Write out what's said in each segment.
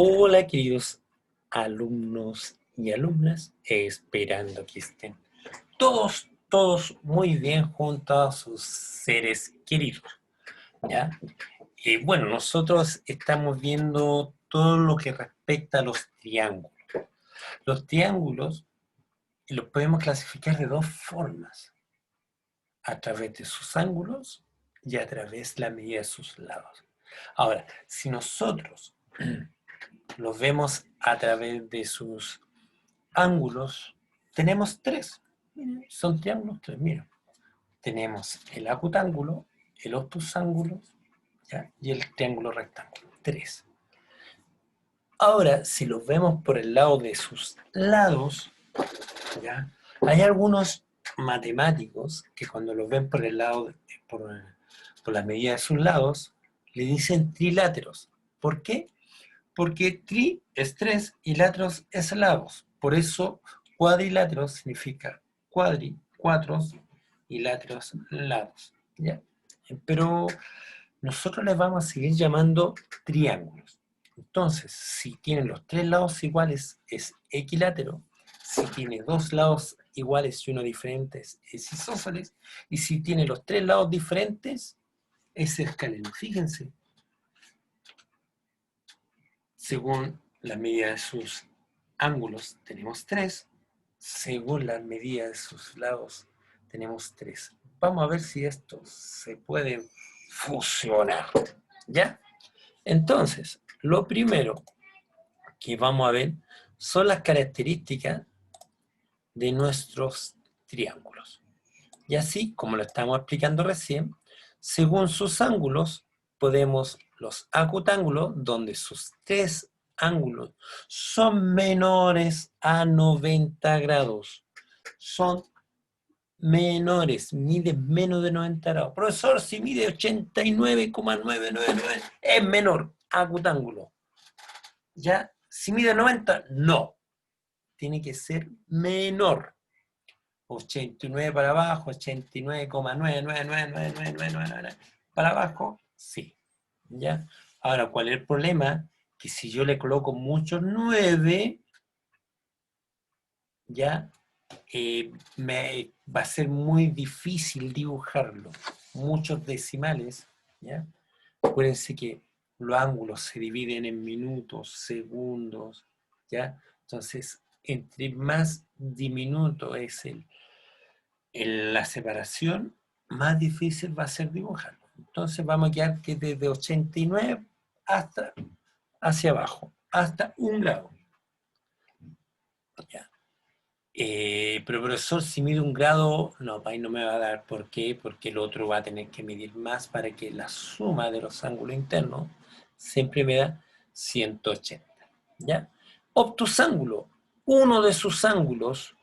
Hola, queridos alumnos y alumnas, esperando que estén todos muy bien junto a sus seres queridos, ¿ya? Bueno, nosotros estamos viendo todo lo que respecta a los triángulos. Los triángulos los podemos clasificar de dos formas, a través de sus ángulos y a través de la medida de sus lados. Ahora, si nosotros los vemos a través de sus ángulos, tenemos tres. Son triángulos tres, mira. Tenemos el acutángulo, el obtusángulo, ¿ya? Y el triángulo rectángulo. Tres. Ahora, si los vemos por el lado de sus lados, ¿ya? Hay algunos matemáticos que cuando los ven por el lado, por la medida de sus lados, le dicen triláteros. ¿Por qué? Porque tri es tres y latros es lados. Por eso cuadriláteros significa cuatros y latros lados. ¿Ya? Pero nosotros les vamos a seguir llamando triángulos. Entonces, si tienen los tres lados iguales es equilátero. Si tiene dos lados iguales y uno diferente es isósceles. Y si tiene los tres lados diferentes es escaleno. Fíjense. Según la medida de sus ángulos tenemos tres, según la medida de sus lados tenemos tres. Vamos a ver si esto se puede fusionar, ¿ya? Entonces, lo primero que vamos a ver son las características de nuestros triángulos. Y así, como lo estamos explicando recién, según sus ángulos, podemos los acutángulos, donde sus tres ángulos son menores a 90 grados. Son menores, miden menos de 90 grados. Profesor, si mide 89,999, es menor, acutángulo. ¿Ya? Si mide 90, no. Tiene que ser menor. 89 para abajo, 89,9999999 para abajo, sí. ¿Ya? Ahora, ¿cuál es el problema? Que si yo le coloco muchos 9, ya me va a ser muy difícil dibujarlo. Muchos decimales, ¿ya? Acuérdense que los ángulos se dividen en minutos, segundos, ¿ya? Entonces, entre más diminuto es la separación, más difícil va a ser dibujarlo. Entonces vamos a quedar que desde 89 hasta hacia abajo, hasta 1 grado. Ya. Pero profesor, si mide 1 grado, no, ahí no me va a dar. ¿Por qué? Porque el otro va a tener que medir más para que la suma de los ángulos internos siempre me da 180. ¿Ya? Obtusángulo, uno de sus ángulos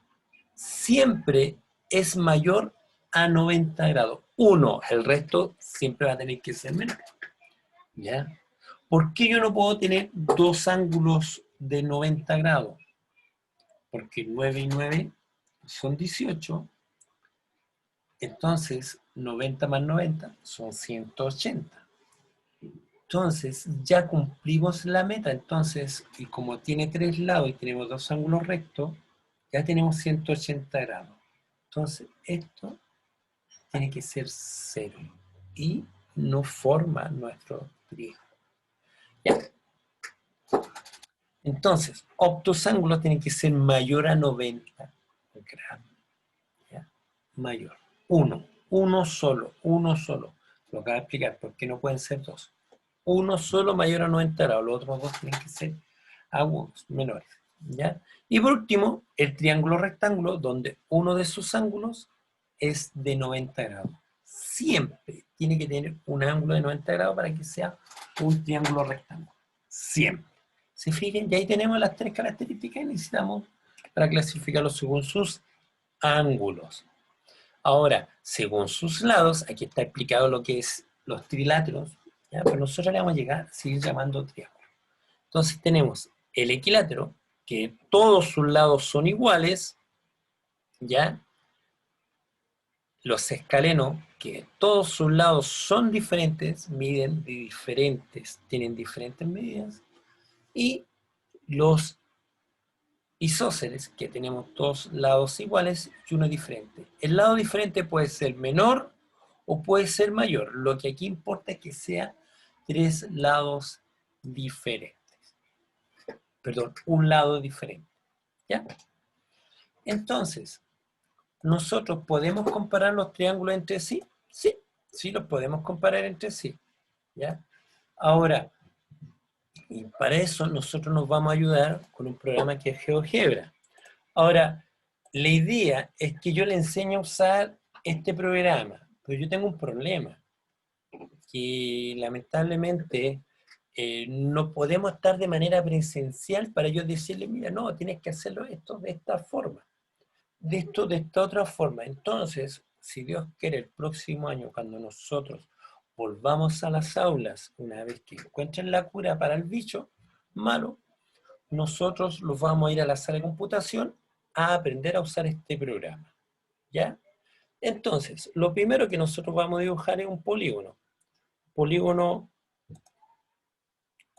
siempre es mayor a 90 grados. Uno, el resto siempre va a tener que ser menor. ¿Ya? ¿Por qué yo no puedo tener dos ángulos de 90 grados? Porque 9 y 9 son 18. Entonces, 90 más 90 son 180. Entonces, ya cumplimos la meta. Entonces, y como tiene tres lados y tenemos dos ángulos rectos, ya tenemos 180 grados. Entonces, esto tiene que ser 0 y no forma nuestro triángulo. Ya. Entonces, obtus ángulos tienen que ser mayor a 90 grados. ¿Ya? Mayor. Uno solo. Lo acabo de explicar, ¿por qué no pueden ser dos? Uno solo mayor a 90 grados, los otros dos tienen que ser agudos, menores. ¿Ya? Y por último, el triángulo rectángulo, donde uno de sus ángulos es de 90 grados. Siempre tiene que tener un ángulo de 90 grados para que sea un triángulo rectángulo. Siempre. ¿Se fijen? Y ahí tenemos las tres características que necesitamos para clasificarlo según sus ángulos. Ahora, según sus lados, aquí está explicado lo que es los triláteros, ¿ya? Pero nosotros le vamos a llegar a seguir llamando triángulo. Entonces tenemos el equilátero, que todos sus lados son iguales, ¿ya? Los escalenos, que todos sus lados son diferentes, miden diferentes, tienen diferentes medidas. Y los isósceles, que tenemos dos lados iguales y uno diferente. El lado diferente puede ser menor o puede ser mayor. Lo que aquí importa es que sea tres lados diferentes. Perdón, un lado diferente. ¿Ya? Entonces, ¿nosotros podemos comparar los triángulos entre sí? Sí, sí los podemos comparar entre sí. ¿Ya? Ahora, y para eso nosotros nos vamos a ayudar con un programa que es GeoGebra. Ahora, la idea es que yo le enseñe a usar este programa, pero yo tengo un problema, que lamentablemente no podemos estar de manera presencial para yo decirle, mira, no, tienes que hacerlo esto de esta forma, de esto de esta otra forma. Entonces, si Dios quiere, el próximo año, cuando nosotros volvamos a las aulas, una vez que encuentren la cura para el bicho malo, nosotros los vamos a ir a la sala de computación a aprender a usar este programa, ¿ya? Entonces, lo primero que nosotros vamos a dibujar es un polígono. Polígono,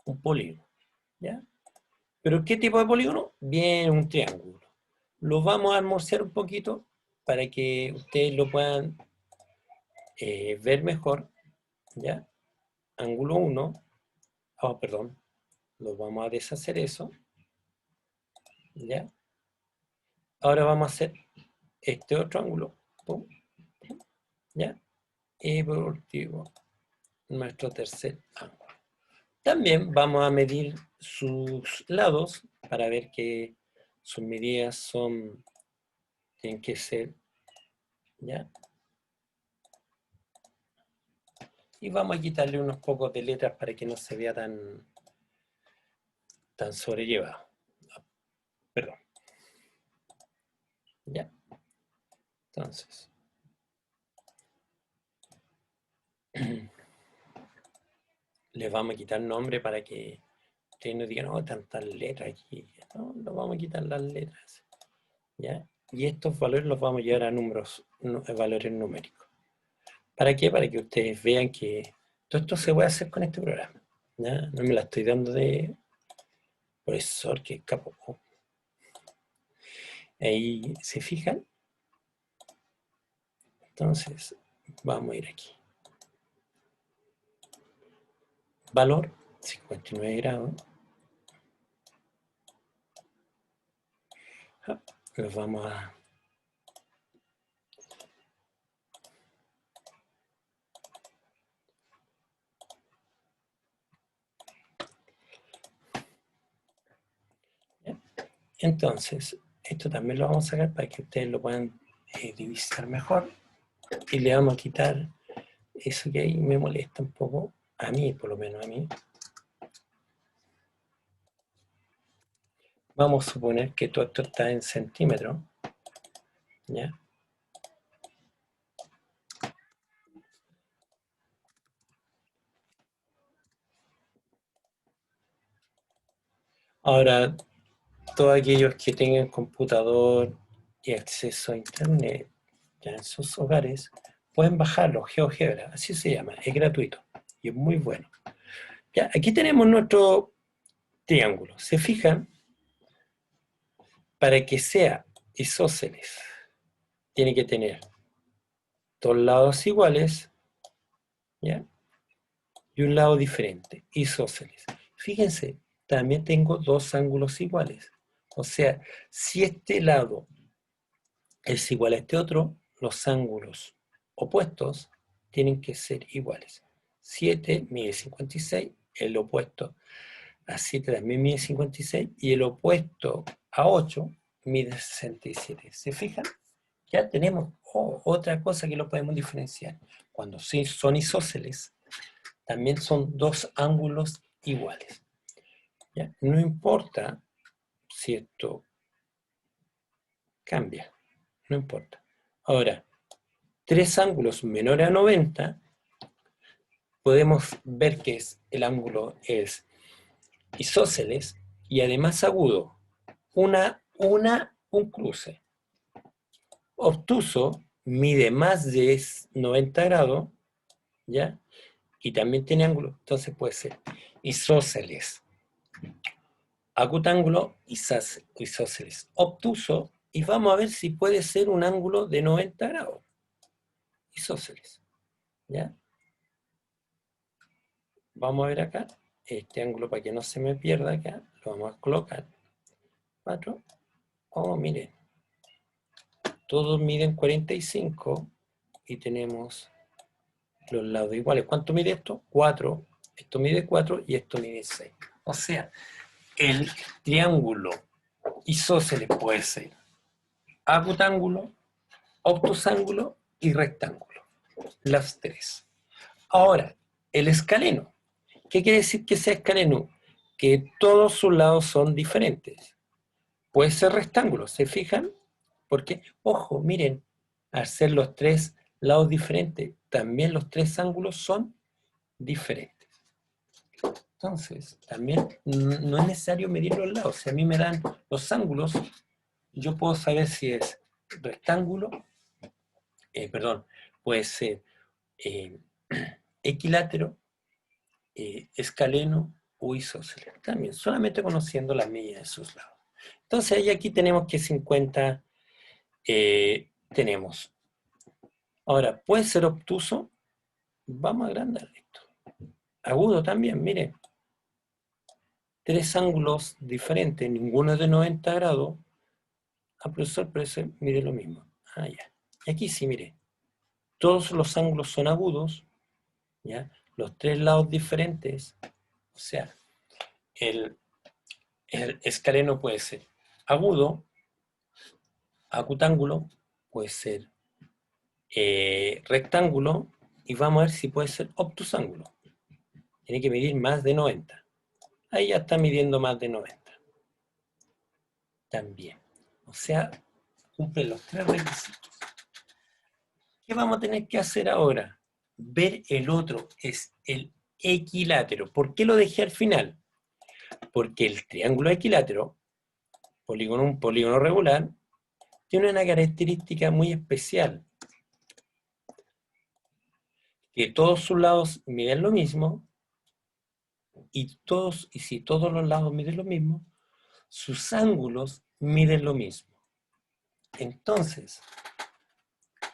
un polígono, ¿ya? ¿Pero qué tipo de polígono? Bien, un triángulo. Lo vamos a almorzar un poquito para que ustedes lo puedan ver mejor, ¿ya? Ángulo 1, oh, perdón, lo vamos a deshacer eso, ¿ya? Ahora vamos a hacer este otro ángulo, pum, ¿ya? Y por último, nuestro tercer ángulo. También vamos a medir sus lados para ver que sus medidas tienen que ser, ¿ya? Y vamos a quitarle unos pocos de letras para que no se vea tan sobrellevado. Perdón. ¿Ya? Entonces, les vamos a quitar nombre para que ustedes no digan, oh, tantas letras aquí. No, nos vamos a quitar las letras. ¿Ya? Y estos valores los vamos a llevar a números, valores numéricos. ¿Para qué? Para que ustedes vean que todo esto se puede hacer con este programa. ¿Ya? No me la estoy dando de profesor, que capo. Ahí se fijan. Entonces, vamos a ir aquí. Valor, 59 grados. Los vamos a... ¿ya? Entonces, esto también lo vamos a sacar para que ustedes lo puedan divisar mejor. Y le vamos a quitar eso que ahí me molesta un poco. A mí, por lo menos a mí. Vamos a suponer que todo esto está en centímetros. ¿Ya? Ahora, todos aquellos que tengan computador y acceso a internet ya en sus hogares, pueden bajarlo, GeoGebra, así se llama, es gratuito y es muy bueno. Ya, aquí tenemos nuestro triángulo. Se fijan, para que sea isósceles, tiene que tener dos lados iguales, ¿ya? Y un lado diferente, isósceles. Fíjense, también tengo dos ángulos iguales. O sea, si este lado es igual a este otro, los ángulos opuestos tienen que ser iguales. 7 mide 56, el opuesto a 7 también mide 56 y el opuesto a 8 mide 67. ¿Se fijan? Ya tenemos otra cosa que lo podemos diferenciar. Cuando sí son isósceles, también son dos ángulos iguales. ¿Ya? No importa si esto cambia, no importa. Ahora, tres ángulos menores a 90, podemos ver que el ángulo es isósceles y además agudo. Un cruce. Obtuso mide más de 90 grados, ¿ya? Y también tiene ángulo, entonces puede ser isósceles acutángulo isósceles obtuso, y vamos a ver si puede ser un ángulo de 90 grados. Isósceles, ¿ya? Vamos a ver acá, este ángulo para que no se me pierda acá, lo vamos a colocar. 4. Oh, miren, todos miden 45 y tenemos los lados iguales. ¿Cuánto mide esto? 4. Esto mide 4 y esto mide 6. O sea, el triángulo isósceles puede ser acutángulo, obtusángulo y rectángulo. Las tres. Ahora, el escaleno. ¿Qué quiere decir que sea escaleno? Que todos sus lados son diferentes. Puede ser rectángulo, ¿se fijan? Porque, ojo, miren, al ser los tres lados diferentes, también los tres ángulos son diferentes. Entonces, también no es necesario medir los lados. Si a mí me dan los ángulos, yo puedo saber si es rectángulo, puede ser eh, equilátero, escaleno o isósceles. También, solamente conociendo las medidas de sus lados. Entonces, ahí aquí tenemos que 50 tenemos. Ahora, ¿puede ser obtuso? Vamos a agrandar esto. Agudo también, miren. Tres ángulos diferentes, ninguno es de 90 grados. Ah, profesor, pero ese mide lo mismo. Ah, ya. Y aquí sí, mire. Todos los ángulos son agudos, ¿ya? Los tres lados diferentes. O sea, el escaleno puede ser agudo, acutángulo, puede ser rectángulo, y vamos a ver si puede ser obtusángulo. Tiene que medir más de 90. Ahí ya está midiendo más de 90. También. O sea, cumple los tres requisitos. ¿Qué vamos a tener que hacer ahora? Ver el otro, es el equilátero. ¿Por qué lo dejé al final? Porque el triángulo equilátero, un polígono regular, tiene una característica muy especial, que todos sus lados miden lo mismo, y si todos los lados miden lo mismo, sus ángulos miden lo mismo. Entonces,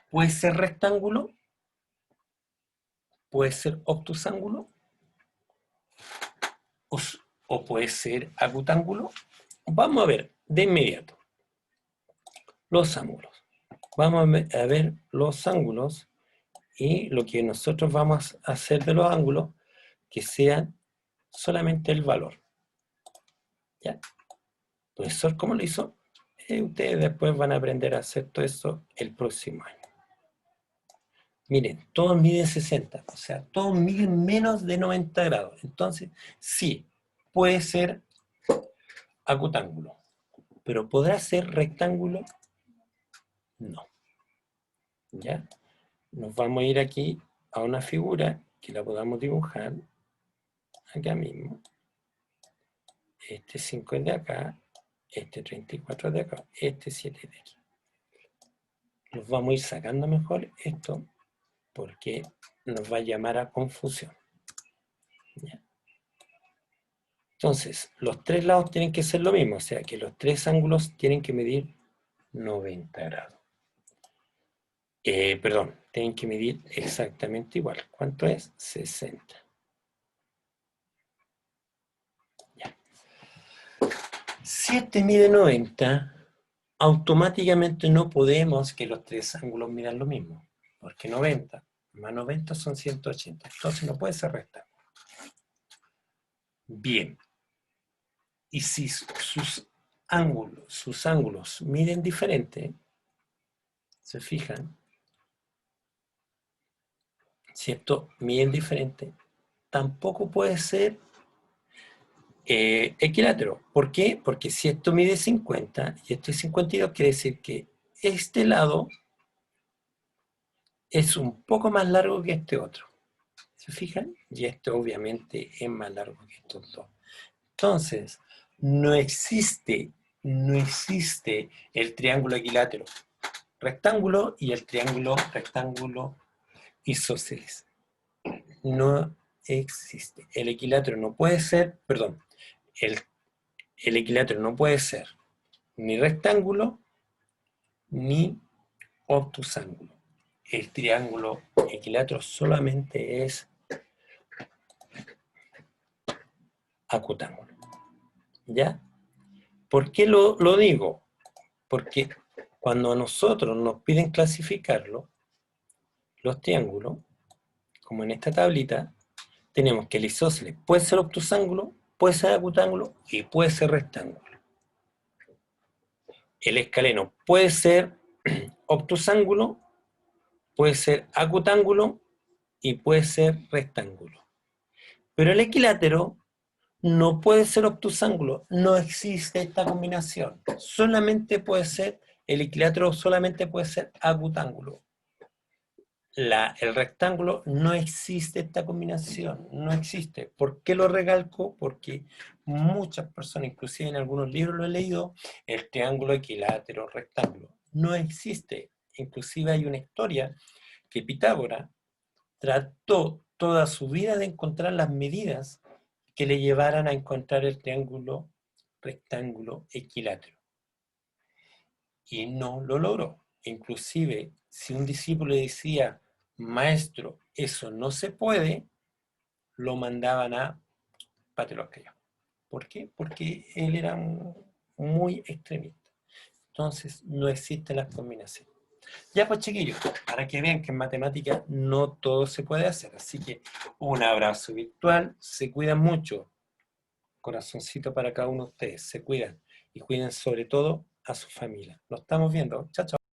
puede ser rectángulo, puede ser obtusángulo, o puede ser acutángulo. Vamos a ver de inmediato los ángulos. Vamos a ver los ángulos, y lo que nosotros vamos a hacer de los ángulos, que sean solamente el valor. ¿Ya? Profesor, ¿cómo lo hizo? Ustedes después van a aprender a hacer todo eso el próximo año. Miren, todos miden 60, o sea, todos miden menos de 90 grados. Entonces, sí, puede ser acutángulo, pero ¿podrá ser rectángulo? No. ¿Ya? Nos vamos a ir aquí a una figura que la podamos dibujar acá mismo. Este 5 es de acá, este 34 es de acá, este 7 es de aquí. Los vamos a ir sacando mejor esto, porque nos va a llamar a confusión. ¿Ya? Entonces, los tres lados tienen que ser lo mismo, o sea que los tres ángulos tienen que medir 90 grados. Tienen que medir exactamente igual. ¿Cuánto es? 60. Ya. Si este mide 90, automáticamente no podemos que los tres ángulos midan lo mismo, porque 90 más 90 son 180, entonces no puede ser rectángulo. Bien, y si sus ángulos miden diferente, se fijan, si esto miden diferente, tampoco puede ser equilátero. ¿Por qué? Porque si esto mide 50 y esto es 52, quiere decir que este lado es un poco más largo que este otro. ¿Se fijan? Y este obviamente es más largo que estos dos. Entonces, no existe el triángulo equilátero rectángulo y el triángulo rectángulo isósceles. No existe. El equilátero no puede ser, perdón, el el equilátero no puede ser ni rectángulo ni obtusángulo. El triángulo equilátero solamente es acutángulo. ¿Ya? ¿Por qué lo digo? Porque cuando a nosotros nos piden clasificarlo, los triángulos, como en esta tablita, tenemos que el isósceles puede ser obtusángulo, puede ser acutángulo y puede ser rectángulo. El escaleno puede ser obtusángulo, puede ser acutángulo y puede ser rectángulo. Pero el equilátero no puede ser obtusángulo, no existe esta combinación. Solamente puede ser, el equilátero solamente puede ser acutángulo. El rectángulo no existe esta combinación, no existe. ¿Por qué lo recalco? Porque muchas personas, inclusive en algunos libros lo he leído, el triángulo equilátero rectángulo. No existe. Inclusive hay una historia que Pitágoras trató toda su vida de encontrar las medidas que le llevaran a encontrar el triángulo rectángulo equilátero. Y no lo logró. Inclusive, si un discípulo le decía, maestro, eso no se puede, lo mandaban a Pateloscaya. ¿Por qué? Porque él era muy extremista. Entonces, no existen las combinaciones. Ya pues, chiquillos, para que vean que en matemática no todo se puede hacer. Así que un abrazo virtual, se cuidan mucho. Corazoncito para cada uno de ustedes, se cuidan y cuiden sobre todo a su familia. Nos estamos viendo. Chao, chao.